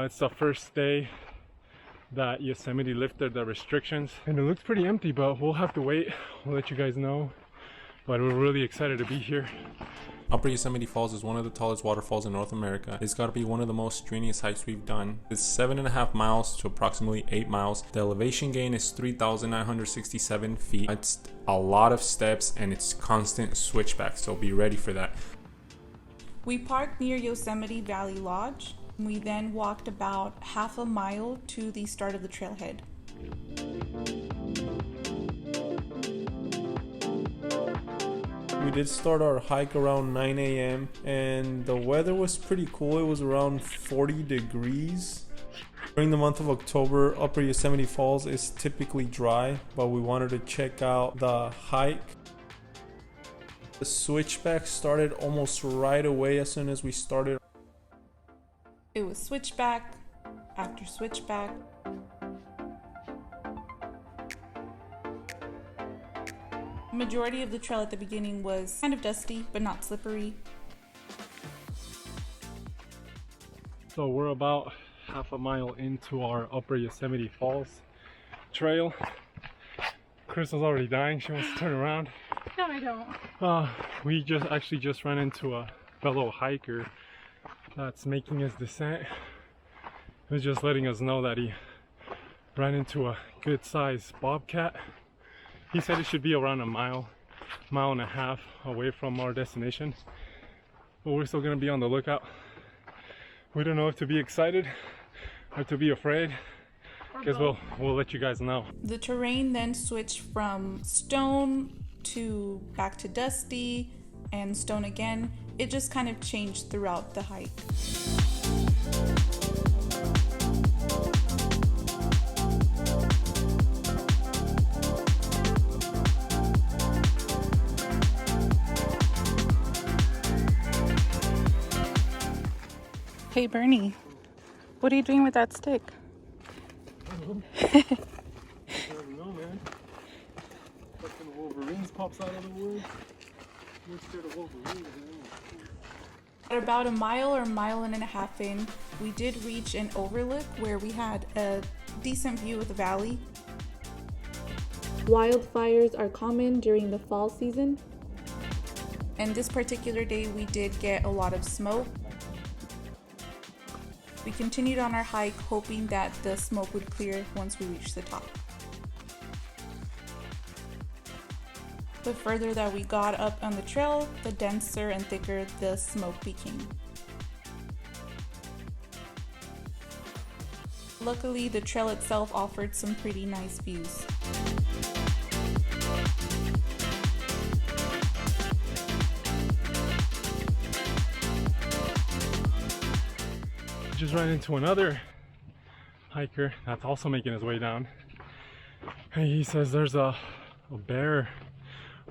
It's the first day that Yosemite lifted the restrictions, and it looks pretty empty, but we'll have to wait. We'll let you guys know, but we're really excited to be here. Upper Yosemite Falls is one of the tallest waterfalls in North America. It's got to be one of the most strenuous hikes we've done. It's 7.5 miles to approximately 8 miles. The elevation gain is 3,967 feet. It's a lot of steps and it's constant switchback, so be ready for that. We parked near Yosemite Valley Lodge. We then walked about half a mile to the start of the trailhead. We did start our hike around 9 a.m. and the weather was pretty cool. It was around 40 degrees. During the month of October, Upper Yosemite Falls is typically dry, but we wanted to check out the hike. The switchback started almost right away as soon as we started. It was switchback after switchback. Majority of the trail at the beginning was kind of dusty, but not slippery. So we're about half a mile into our Upper Yosemite Falls trail. Crystal's already dying. She wants to turn around. No, I don't. We just ran into a fellow hiker that's making his descent. He was just letting us know that he ran into a good sized bobcat. He said it should be around a mile and a half away from our destination, but we're still gonna be on the lookout. We don't know if to be excited or to be afraid. Guess we'll let you guys know. The terrain then switched from stone to back to dusty and stone again. It just kind of changed throughout the hike. Hey Bernie, what are you doing with that stick? I don't know, man. Fucking Wolverines pops out of the woods. You're scared of Wolverines, man. At about a mile or mile and a half in, we did reach an overlook where we had a decent view of the valley. Wildfires are common during the fall season, and this particular day we did get a lot of smoke. We continued on our hike, hoping that the smoke would clear once we reached the top. The further that we got up on the trail, the denser and thicker the smoke became. Luckily, the trail itself offered some pretty nice views. Just ran into another hiker that's also making his way down, and he says there's a bear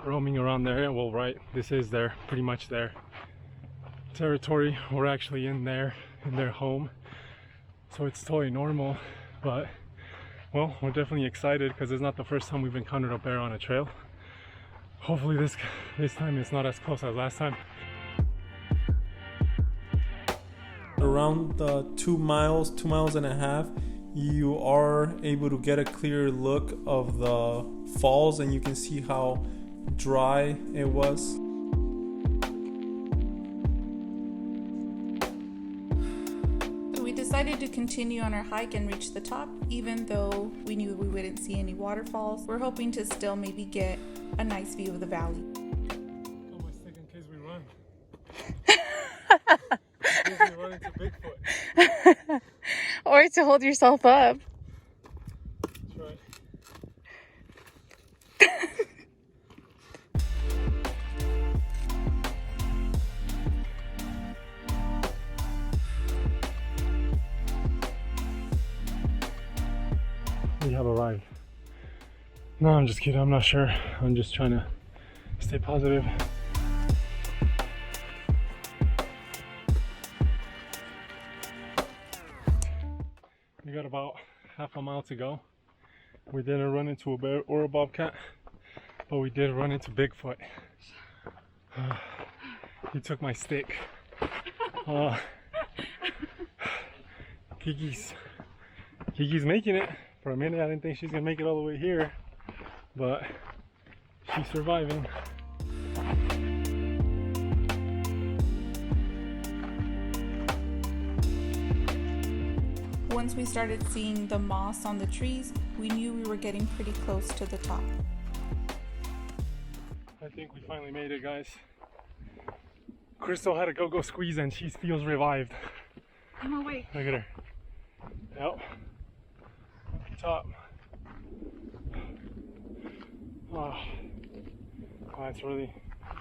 roaming around there. Well, right, this is their pretty much their territory. We're actually in their home, so it's totally normal. But well, we're definitely excited because it's not the first time we've encountered a bear on a trail. Hopefully this time it's not as close as last time. Around the 2 miles and a half, you are able to get a clear look of the falls and you can see how dry it was. We decided to continue on our hike and reach the top, even though we knew we wouldn't see any waterfalls. We're hoping to still maybe get a nice view of the valley. Oh, my stick in case we run. In case we run into Bigfoot. Or to hold yourself up. That's right. We have arrived. No, I'm just kidding. I'm not sure. I'm just trying to stay positive. We got about half a mile to go. We didn't run into a bear or a bobcat, but we did run into Bigfoot. He took my stick. Kiki's making it. For a minute I didn't think she's gonna make it all the way here, but she's surviving. Once we started seeing the moss on the trees, we knew we were getting pretty close to the top. I think we finally made it, guys. Crystal had a go-go squeeze and she feels revived. I'm awake. Look at her. Yep. Top. Oh, it's really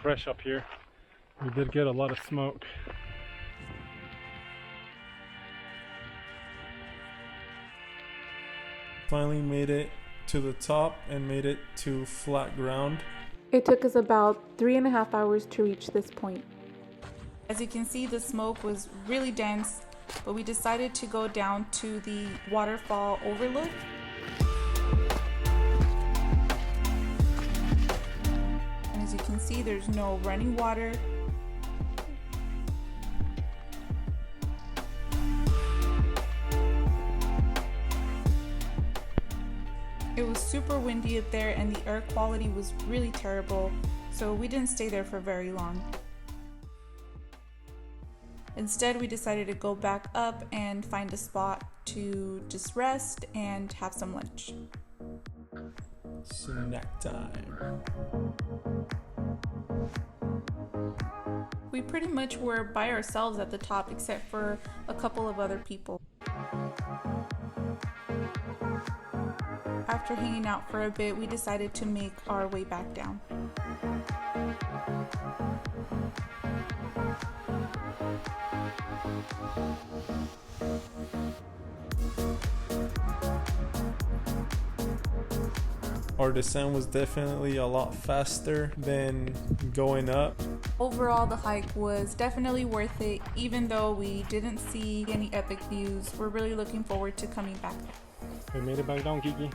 fresh up here. We did get a lot of smoke. Finally made it to the top and made it to flat ground. It took us about 3.5 hours to reach this point. As you can see, the smoke was really dense, but we decided to go down to the waterfall overlook. And as you can see, there's no running water. It was super windy up there and the air quality was really terrible, so we didn't stay there for very long. Instead, we decided to go back up and find a spot to just rest and have some lunch. Snack time. We pretty much were by ourselves at the top except for a couple of other people. After hanging out for a bit, we decided to make our way back down. Our descent was definitely a lot faster than going up. Overall, the hike was definitely worth it, even though we didn't see any epic views. We're really looking forward to coming back. We made it back down, Kiki.